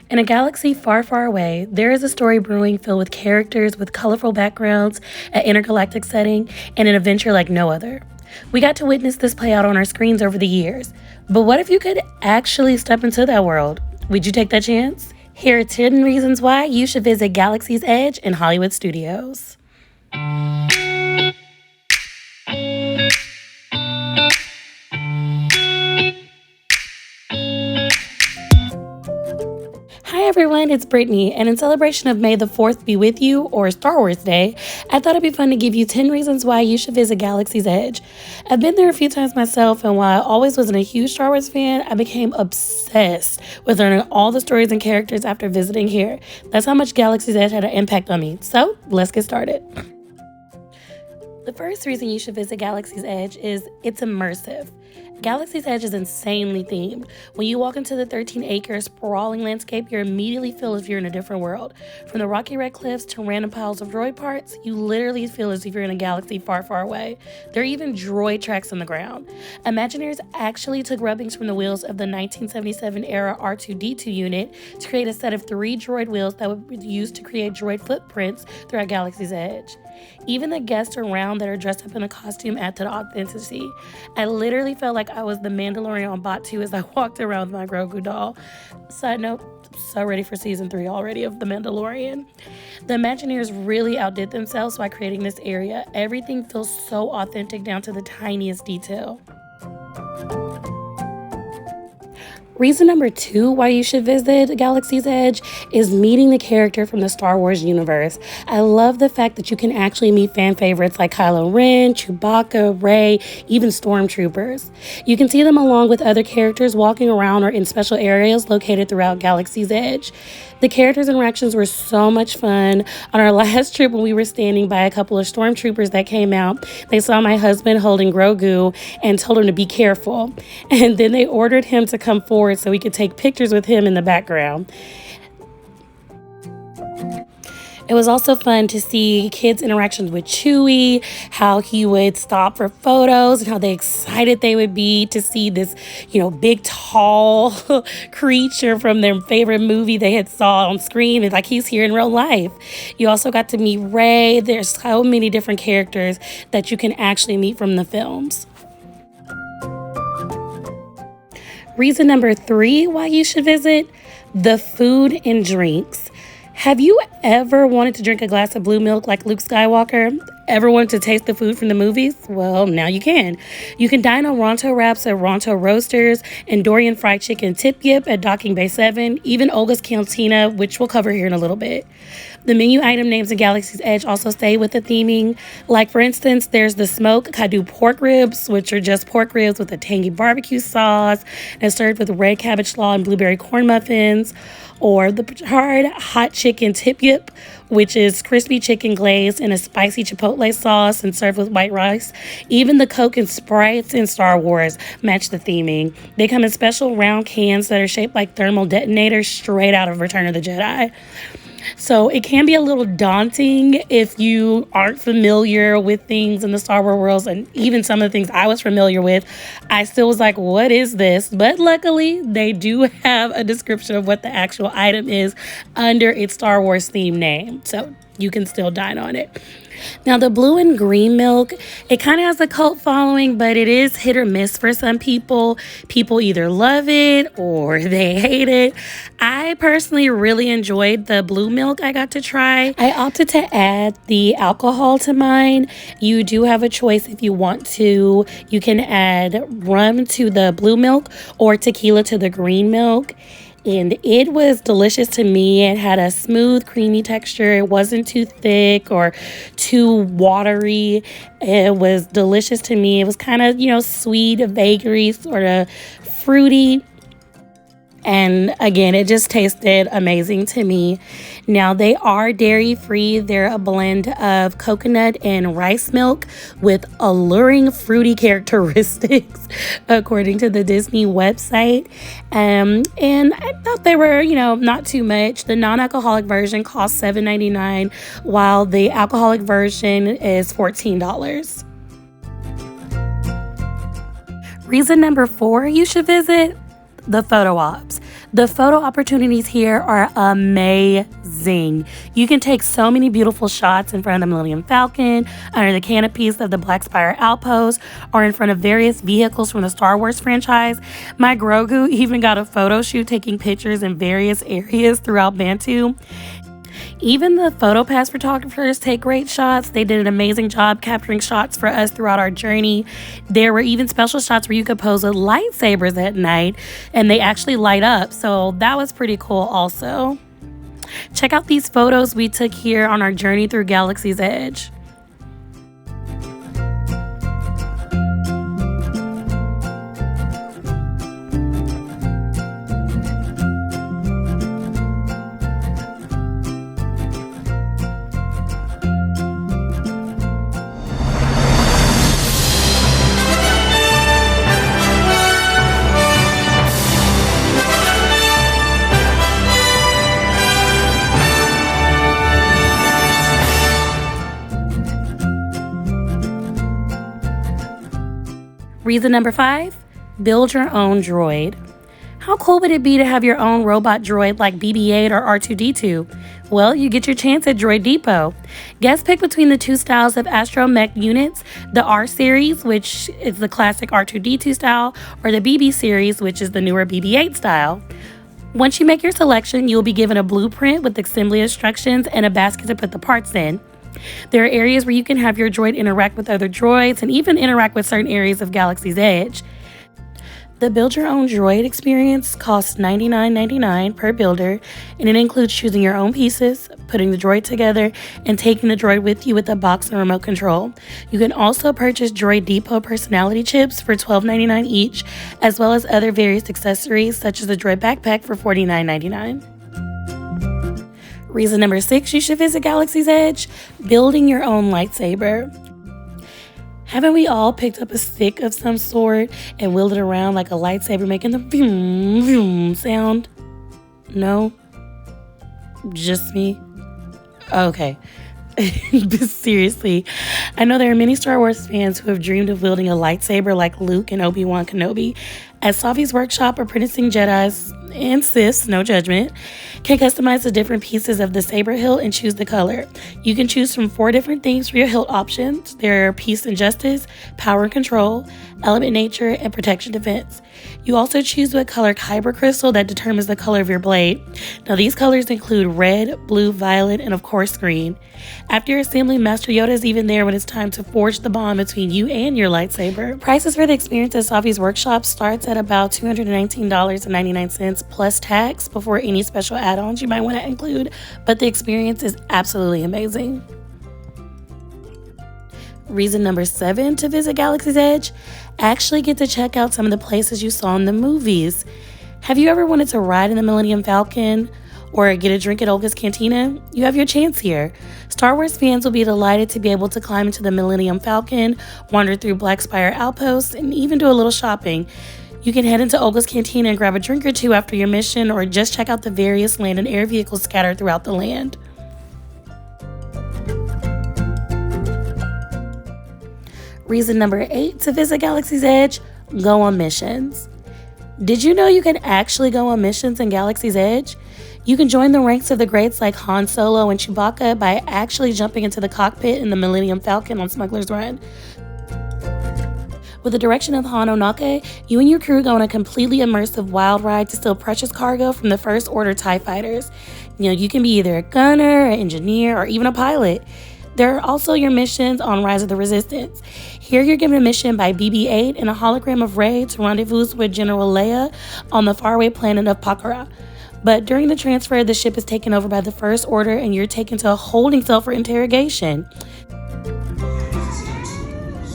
In a galaxy far, far away, there is a story brewing filled with characters with colorful backgrounds, an intergalactic setting, and an adventure like no other. We got to witness this play out on our screens over the years. But what if you could actually step into that world? Would you take that chance? Here are 10 reasons why you should visit Galaxy's Edge in Hollywood Studios. Hi everyone, it's Brittany, and in celebration of May the 4th be with you, or Star Wars Day, I thought it'd be fun to give you 10 reasons why you should visit Galaxy's Edge. I've been there a few times myself, and while I always wasn't a huge Star Wars fan, I became obsessed with learning all the stories and characters after visiting here. That's how much Galaxy's Edge had an impact on me. So, let's get started. The first reason you should visit Galaxy's Edge is it's immersive. Galaxy's Edge is insanely themed. When you walk into the 13-acre sprawling landscape, you immediately feel as if you're in a different world. From the rocky red cliffs to random piles of droid parts, you literally feel as if you're in a galaxy far, far away. There are even droid tracks on the ground. Imagineers actually took rubbings from the wheels of the 1977 era R2-D2 unit to create a set of 3 droid wheels that would be used to create droid footprints throughout Galaxy's Edge. Even the guests around that are dressed up in a costume add to the authenticity. I literally felt like I was the Mandalorian on Batu as I walked around with my Grogu doll. Side note, so ready for season 3 already of The Mandalorian. The Imagineers really outdid themselves by creating this area. Everything feels so authentic down to the tiniest detail. Reason number 2 why you should visit Galaxy's Edge is meeting the character from the Star Wars universe. I love the fact that you can actually meet fan favorites like Kylo Ren, Chewbacca, Rey, even stormtroopers. You can see them along with other characters walking around or in special areas located throughout Galaxy's Edge. The characters' interactions were so much fun. On our last trip, when we were standing by a couple of stormtroopers that came out, they saw my husband holding Grogu and told him to be careful. And then they ordered him to come forward so we could take pictures with him in the background. It was also fun to see kids' interactions with Chewie, how he would stop for photos, and how excited they would be to see this, big, tall creature from their favorite movie they had saw on screen. It's like he's here in real life. You also got to meet Rey. There's so many different characters that you can actually meet from the films. Reason number 3 why you should visit: the food and drinks. Have you ever wanted to drink a glass of blue milk like Luke Skywalker? Ever wanted to taste the food from the movies? Well, now you can. You can dine on Ronto wraps at Ronto Roasters, and Dorian fried chicken tip yip at Docking Bay 7, even Olga's Cantina, which we'll cover here in a little bit. The menu item names in Galaxy's Edge also stay with the theming. Like, for instance, there's the smoked Kadu pork ribs, which are just pork ribs with a tangy barbecue sauce and served with red cabbage slaw and blueberry corn muffins. Or the hard hot chicken tip yip, which is crispy chicken glazed in a spicy chipotle sauce and served with white rice. Even the Coke and Sprites in Star Wars match the theming. They come in special round cans that are shaped like thermal detonators straight out of Return of the Jedi. So it can be a little daunting if you aren't familiar with things in the Star Wars worlds, and even some of the things I was familiar with, I still was like, what is this? But luckily, they do have a description of what the actual item is under its Star Wars theme name. So you can still dine on it. Now, the blue and green milk, it kind of has a cult following, but it is hit or miss for some people. People either love it or they hate it. I personally really enjoyed the blue milk I got to try. I opted to add the alcohol to mine. You do have a choice if you want to. You can add rum to the blue milk or tequila to the green milk. And it was delicious to me. It had a smooth, creamy texture. It wasn't too thick or too watery. It was delicious to me. It was kind of, sweet, vagary, sort of fruity. And again, it just tasted amazing to me. Now, they are dairy-free. They're a blend of coconut and rice milk with alluring fruity characteristics, according to the Disney website. And I thought they were, not too much. The non-alcoholic version costs $7.99, while the alcoholic version is $14. Reason number 4 you should visit: the photo ops. The photo opportunities here are amazing. You can take so many beautiful shots in front of the Millennium Falcon, under the canopies of the Black Spire Outpost, or in front of various vehicles from the Star Wars franchise. My Grogu even got a photo shoot taking pictures in various areas throughout Bantu. Even the PhotoPass photographers take great shots. They did an amazing job capturing shots for us throughout our journey. There were even special shots where you could pose with lightsabers at night and they actually light up. So that was pretty cool also. Check out these photos we took here on our journey through Galaxy's Edge. Reason number 5, build your own droid. How cool would it be to have your own robot droid like BB-8 or R2-D2? Well, you get your chance at Droid Depot. Guest pick between the two styles of astromech units, the R series, which is the classic R2-D2 style, or the BB series, which is the newer BB-8 style. Once you make your selection, you'll be given a blueprint with assembly instructions and a basket to put the parts in. There are areas where you can have your droid interact with other droids and even interact with certain areas of Galaxy's Edge. The Build Your Own Droid experience costs $99.99 per builder, and it includes choosing your own pieces, putting the droid together, and taking the droid with you with a box and remote control. You can also purchase Droid Depot personality chips for $12.99 each, as well as other various accessories such as the droid backpack for $49.99. Reason number 6 you should visit Galaxy's Edge, building your own lightsaber. Haven't we all picked up a stick of some sort and wheeled it around like a lightsaber making the vroom vroom sound? No? Just me? Okay. But seriously, I know there are many Star Wars fans who have dreamed of wielding a lightsaber like Luke and Obi-Wan Kenobi. At Savi's workshop, apprenticing Jedis and Siths, no judgment, can customize the different pieces of the saber hilt and choose the color. You can choose from 4 different themes for your hilt options. There are peace and justice, power and control, element nature, and protection defense. You also choose what color kyber crystal that determines the color of your blade. Now these colors include red, blue, violet, and of course green. After your assembly, Master Yoda is even there when it's time to forge the bond between you and your lightsaber. Prices for the experience at Savi's workshop starts at about $219.99 plus tax before any special add-ons you might want to include, but the experience is absolutely amazing. Reason number 7 to visit Galaxy's Edge, actually get to check out some of the places you saw in the movies. Have you ever wanted to ride in the Millennium Falcon or get a drink at Olga's Cantina? You have your chance here. Star Wars fans will be delighted to be able to climb into the Millennium Falcon, wander through Black Spire Outpost, and even do a little shopping. You can head into Olga's Cantina and grab a drink or two after your mission, or just check out the various land and air vehicles scattered throughout the land. Reason number 8 to visit Galaxy's Edge, go on missions. Did you know you can actually go on missions in Galaxy's Edge? You can join the ranks of the greats like Han Solo and Chewbacca by actually jumping into the cockpit in the Millennium Falcon on Smuggler's Run. With the direction of Han Onaka, you and your crew go on a completely immersive wild ride to steal precious cargo from the First Order TIE fighters. You can be either a gunner, an engineer, or even a pilot. There are also your missions on Rise of the Resistance. Here you're given a mission by BB-8 and a hologram of Rey to rendezvous with General Leia on the faraway planet of Pakara. But during the transfer, the ship is taken over by the First Order and you're taken to a holding cell for interrogation.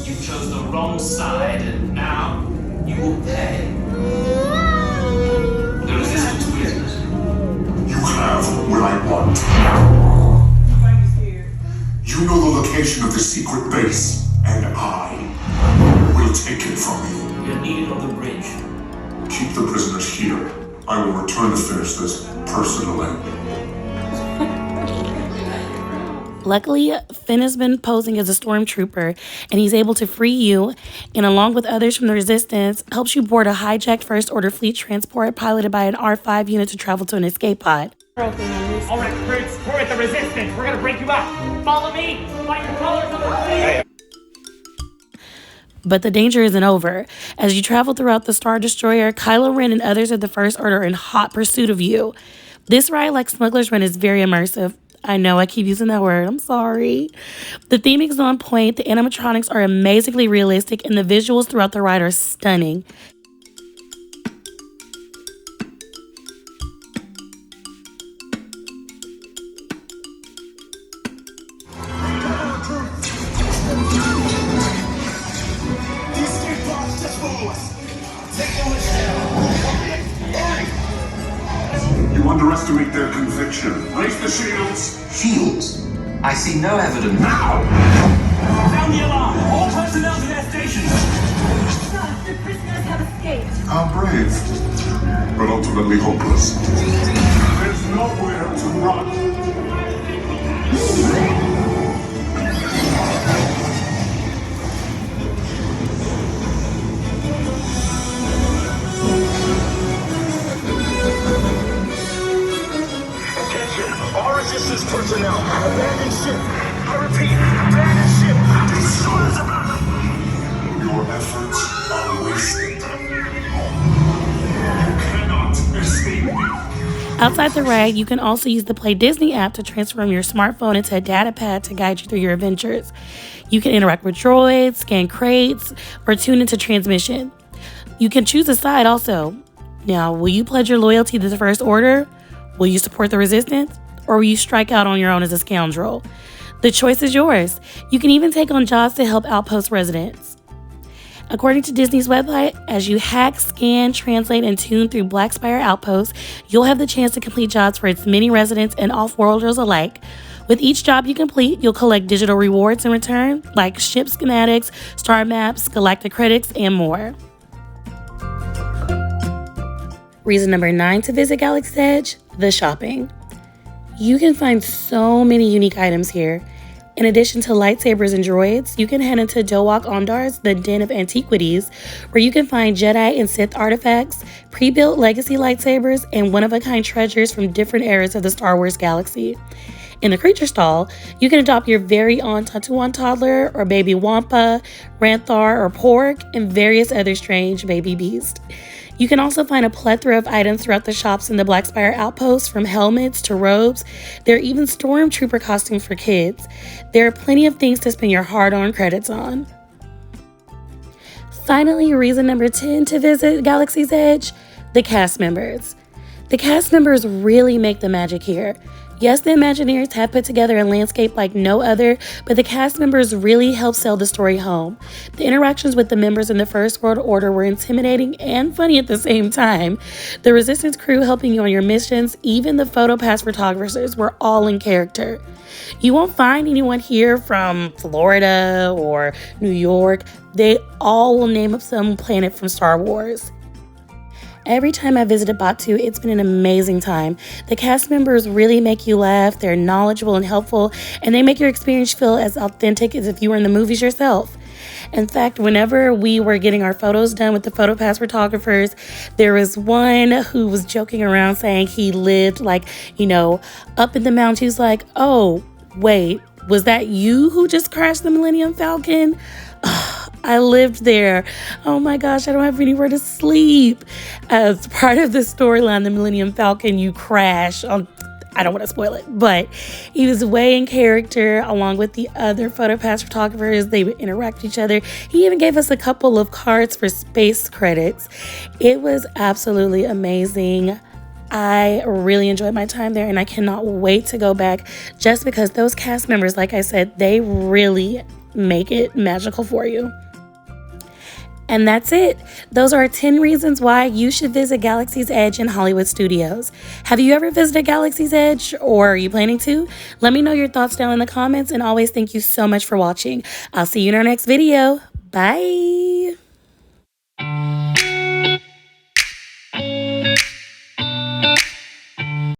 You chose the wrong side and now you will pay. The Resistance wins. You have what I want. You know the location of the secret base, and I will take it from you. You're needed on the bridge. Keep the prisoners here. I will return to finish this personally. Luckily, Finn has been posing as a stormtrooper, and he's able to free you, and along with others from the Resistance, helps you board a hijacked First Order fleet transport piloted by an R5 unit to travel to an escape pod. All right, Prince, we're at the Resistance. We're gonna break you out. Follow me. Find your colors on the fleet. But the danger isn't over. As you travel throughout the Star Destroyer, Kylo Ren and others of the First Order are in hot pursuit of you. This ride, like Smuggler's Run, is very immersive. I know I keep using that word. I'm sorry. The theming is on point. The animatronics are amazingly realistic, and the visuals throughout the ride are stunning. You underestimate their conviction. Raise the shields. Shields? I see no evidence. Now! Sound the alarm. All personnel to their stations. Sir, the prisoners have escaped. How brave, but ultimately hopeless. There's nowhere to run. All Resistance personnel, abandon ship. I repeat, abandon ship. As soon as Your efforts are wasted. You cannot escape me. Outside the ride, you can also use the Play Disney app to transform your smartphone into a data pad to guide you through your adventures. You can interact with droids, scan crates, or tune into transmission. You can choose a side also. Now, will you pledge your loyalty to the First Order? Will you support the Resistance? Or will you strike out on your own as a scoundrel? The choice is yours. You can even take on jobs to help outpost residents. According to Disney's website, as you hack, scan, translate, and tune through Black Spire Outpost, you'll have the chance to complete jobs for its many residents and off-worlders alike. With each job you complete, you'll collect digital rewards in return, like ship schematics, star maps, galactic credits, and more. Reason number 9 to visit Galaxy's Edge, the shopping. You can find so many unique items here. In addition to lightsabers and droids, you can head into Dowak Ondar's The Den of Antiquities, where you can find Jedi and Sith artifacts, pre-built legacy lightsabers, and one-of-a-kind treasures from different eras of the Star Wars galaxy. In the creature stall, you can adopt your very own Tatooine toddler or baby Wampa, Ranthar, or Pork, and various other strange baby beasts. You can also find a plethora of items throughout the shops in the Black Spire Outpost, from helmets to robes. There are even stormtrooper costumes for kids. There are plenty of things to spend your hard-earned credits on. Finally, reason number 10 to visit Galaxy's Edge, the cast members. The cast members really make the magic here. Yes, the Imagineers have put together a landscape like no other, but the cast members really help sell the story home. The interactions with the members in the First World Order were intimidating and funny at the same time. The Resistance crew helping you on your missions, even the PhotoPass photographers, were all in character. You won't find anyone here from Florida or New York. They all will name up some planet from Star Wars. Every time I visited Batu, it's been an amazing time. The cast members really make you laugh, they're knowledgeable and helpful, and they make your experience feel as authentic as if you were in the movies yourself. In fact, whenever we were getting our photos done with the PhotoPass photographers, there was one who was joking around saying he lived up in the mountains. He was like, oh, wait, was that you who just crashed the Millennium Falcon? I lived there. Oh my gosh, I don't have anywhere to sleep. As part of the storyline, the Millennium Falcon, you crash on, I don't want to spoil it, but he was way in character along with the other PhotoPass photographers. They would interact with each other. He even gave us a couple of cards for space credits. It was absolutely amazing. I really enjoyed my time there, and I cannot wait to go back just because those cast members, like I said, they really make it magical for you. And that's it. Those are 10 reasons why you should visit Galaxy's Edge in Hollywood Studios. Have you ever visited Galaxy's Edge, or are you planning to? Let me know your thoughts down in the comments, and always thank you so much for watching. I'll see you in our next video. Bye.